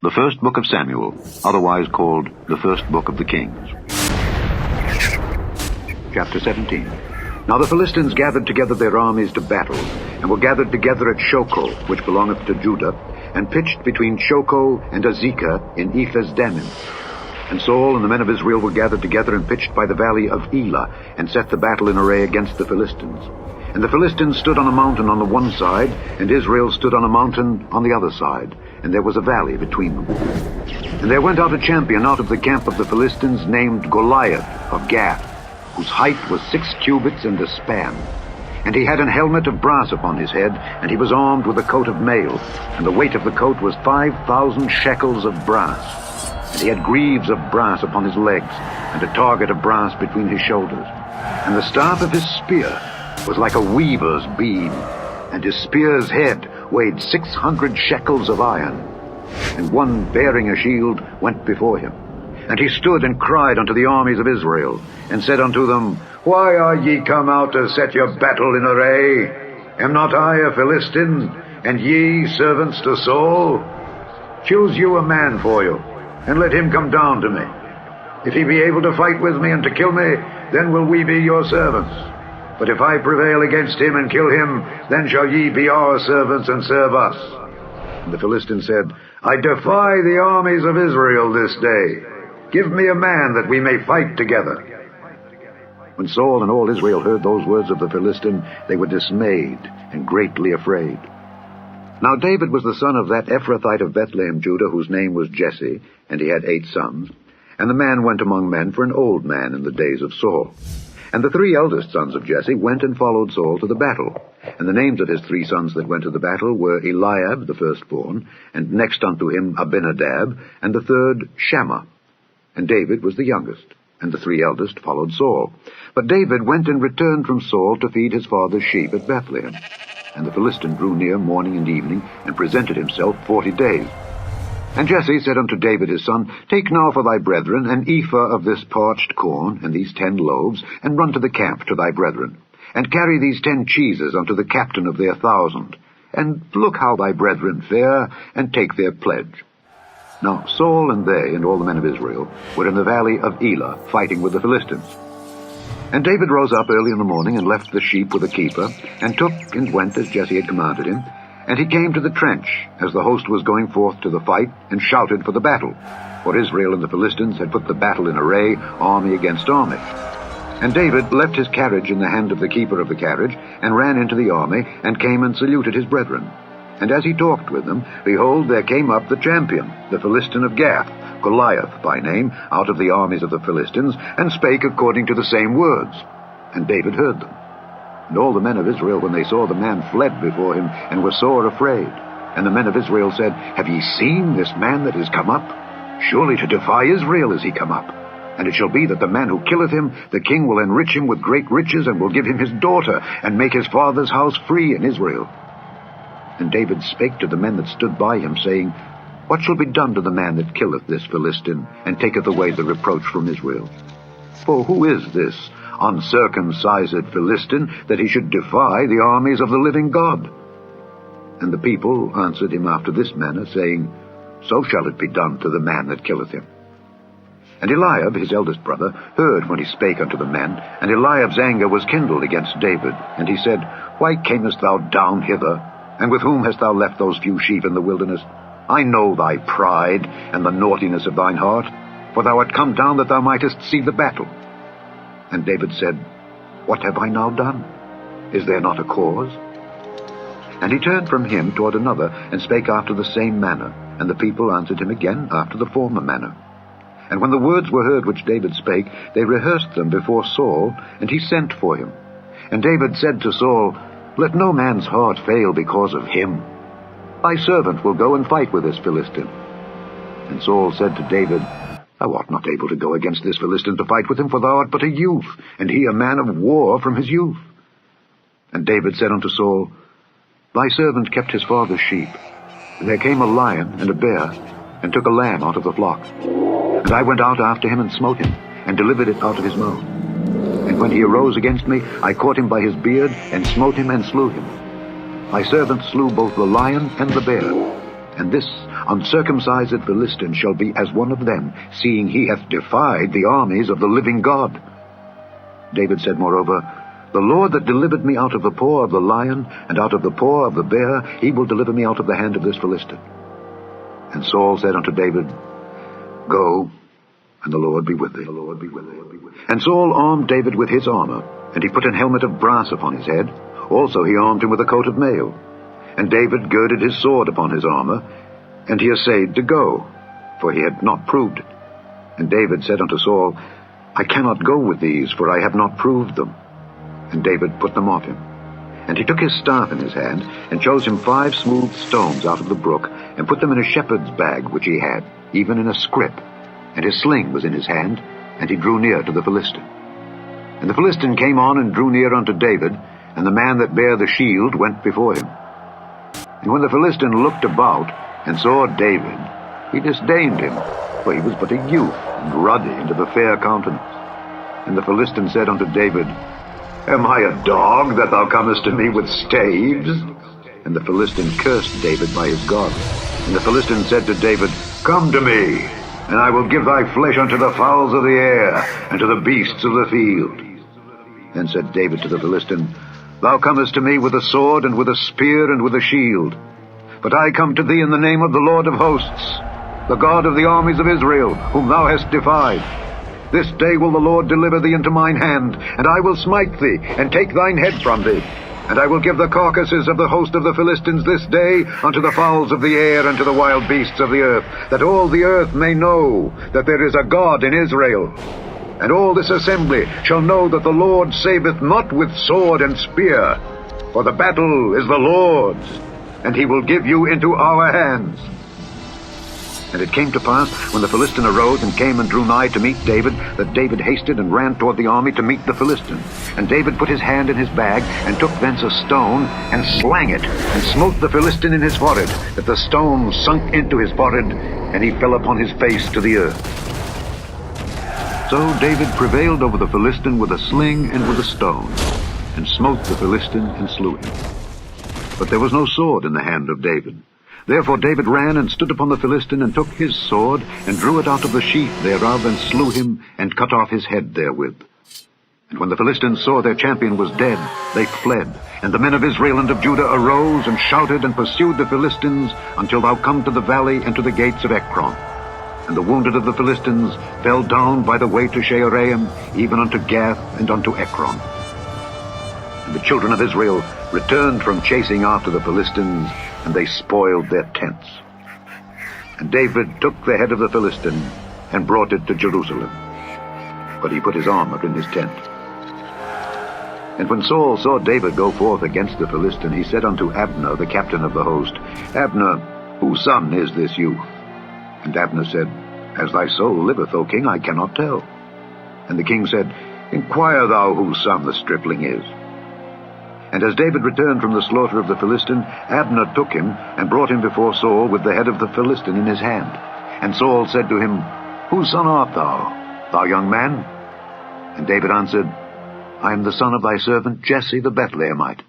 The first book of Samuel, otherwise called the first book of the Kings. Chapter 17. Now the Philistines gathered together their armies to battle, and were gathered together at Shochoh, which belongeth to Judah, and pitched between Shochoh and Azekah in Ephes-dammim. And Saul and the men of Israel were gathered together and pitched by the valley of Elah, and set the battle in array against the Philistines. And the Philistines stood on a mountain on the one side, and Israel stood on a mountain on the other side, and there was a valley between them. And there went out a champion out of the camp of the Philistines, named Goliath of Gath, whose height was 6 cubits and a span. And he had an helmet of brass upon his head, and he was armed with a coat of mail, and the weight of the coat was 5,000 shekels of brass. And he had greaves of brass upon his legs, and a target of brass between his shoulders. And the staff of his spear was like a weaver's beam, and his spear's head weighed 600 shekels of iron. And one bearing a shield went before him. And he stood and cried unto the armies of Israel, and said unto them, Why are ye come out to set your battle in array? Am not I a Philistine, and ye servants to Saul? Choose you a man for you, and let him come down to me. If he be able to fight with me and to kill me, then will we be your servants. But if I prevail against him and kill him, then shall ye be our servants and serve us. And the Philistine said, I defy the armies of Israel this day. Give me a man that we may fight together. When Saul and all Israel heard those words of the Philistine, they were dismayed and greatly afraid. Now David was the son of that Ephrathite of Bethlehem, Judah, whose name was Jesse, and he had 8 sons. And the man went among men for an old man in the days of Saul. And the 3 eldest sons of Jesse went and followed Saul to the battle. And the names of his 3 sons that went to the battle were Eliab, the firstborn, and next unto him Abinadab, and the third Shammah. And David was the youngest, and the 3 eldest followed Saul. But David went and returned from Saul to feed his father's sheep at Bethlehem. And the Philistine drew near morning and evening, and presented himself 40 days. And Jesse said unto David his son, Take now for thy brethren an ephah of this parched corn, and these 10 loaves, and run to the camp to thy brethren. And carry these 10 cheeses unto the captain of their 1,000. And look how thy brethren fare, and take their pledge. Now Saul and they, and all the men of Israel, were in the valley of Elah, fighting with the Philistines. And David rose up early in the morning, and left the sheep with a keeper, and took and went as Jesse had commanded him. And he came to the trench, as the host was going forth to the fight, and shouted for the battle. For Israel and the Philistines had put the battle in array, army against army. And David left his carriage in the hand of the keeper of the carriage, and ran into the army, and came and saluted his brethren. And as he talked with them, behold, there came up the champion, the Philistine of Gath, Goliath by name, out of the armies of the Philistines, and spake according to the same words. And David heard them. And all the men of Israel, when they saw the man, fled before him, and were sore afraid. And the men of Israel said, Have ye seen this man that is come up? Surely to defy Israel is he come up. And it shall be that the man who killeth him, the king will enrich him with great riches, and will give him his daughter, and make his father's house free in Israel. And David spake to the men that stood by him, saying, What shall be done to the man that killeth this Philistine, and taketh away the reproach from Israel? For who is this uncircumcised Philistine, that he should defy the armies of the living God? And the people answered him after this manner, saying, So shall it be done to the man that killeth him. And Eliab, his eldest brother, heard when he spake unto the men, and Eliab's anger was kindled against David. And he said, Why camest thou down hither? And with whom hast thou left those few sheep in the wilderness? I know thy pride, and the naughtiness of thine heart, for thou art come down that thou mightest see the battle. And David said, What have I now done? Is there not a cause? And he turned from him toward another, and spake after the same manner. And the people answered him again after the former manner. And when the words were heard which David spake, they rehearsed them before Saul, and he sent for him. And David said to Saul, Let no man's heart fail because of him. Thy servant will go and fight with this Philistine. And Saul said to David, Thou art not able to go against this Philistine to fight with him, for thou art but a youth, and he a man of war from his youth. And David said unto Saul, Thy servant kept his father's sheep. And there came a lion and a bear, and took a lamb out of the flock. And I went out after him and smote him, and delivered it out of his mouth. And when he arose against me, I caught him by his beard, and smote him and slew him. My servant slew both the lion and the bear, and this uncircumcised Philistine shall be as one of them, seeing he hath defied the armies of the living God. David said moreover, The Lord that delivered me out of the paw of the lion, and out of the paw of the bear, he will deliver me out of the hand of this Philistine. And Saul said unto David, Go, and the Lord be with thee. And Saul armed David with his armor, and he put an helmet of brass upon his head. Also he armed him with a coat of mail. And David girded his sword upon his armor, and he essayed to go, for he had not proved it. And David said unto Saul, I cannot go with these, for I have not proved them. And David put them off him. And he took his staff in his hand, and chose him 5 smooth stones out of the brook, and put them in a shepherd's bag which he had, even in a scrip. And his sling was in his hand, and he drew near to the Philistine. And the Philistine came on and drew near unto David, and the man that bare the shield went before him. And when the Philistine looked about, and saw David, he disdained him, for he was but a youth, and ruddy, and of a fair countenance. And the Philistine said unto David, Am I a dog, that thou comest to me with staves? And the Philistine cursed David by his God. And the Philistine said to David, Come to me, and I will give thy flesh unto the fowls of the air, and to the beasts of the field. Then said David to the Philistine, Thou comest to me with a sword, and with a spear, and with a shield. But I come to thee in the name of the Lord of hosts, the God of the armies of Israel, whom thou hast defied. This day will the Lord deliver thee into mine hand, and I will smite thee, and take thine head from thee. And I will give the carcasses of the host of the Philistines this day unto the fowls of the air, and to the wild beasts of the earth, that all the earth may know that there is a God in Israel. And all this assembly shall know that the Lord saveth not with sword and spear, for the battle is the Lord's, and he will give you into our hands. And it came to pass, when the Philistine arose and came and drew nigh to meet David, that David hasted and ran toward the army to meet the Philistine. And David put his hand in his bag, and took thence a stone, and slang it, and smote the Philistine in his forehead, that the stone sunk into his forehead, and he fell upon his face to the earth. So David prevailed over the Philistine with a sling and with a stone, and smote the Philistine and slew him. But there was no sword in the hand of David. Therefore David ran and stood upon the Philistine, and took his sword, and drew it out of the sheath thereof, and slew him, and cut off his head therewith. And when the Philistines saw their champion was dead, they fled. And the men of Israel and of Judah arose, and shouted, and pursued the Philistines, until thou come to the valley and to the gates of Ekron. And the wounded of the Philistines fell down by the way to Shaaraim, even unto Gath and unto Ekron. And the children of Israel returned from chasing after the Philistines, and they spoiled their tents. And David took the head of the Philistine, and brought it to Jerusalem. But he put his armor in his tent. And when Saul saw David go forth against the Philistine, he said unto Abner, the captain of the host, Abner, whose son is this youth? And Abner said, As thy soul liveth, O king, I cannot tell. And the king said, Inquire thou whose son the stripling is. And as David returned from the slaughter of the Philistine, Abner took him, and brought him before Saul with the head of the Philistine in his hand. And Saul said to him, Whose son art thou, thou young man? And David answered, I am the son of thy servant Jesse the Bethlehemite.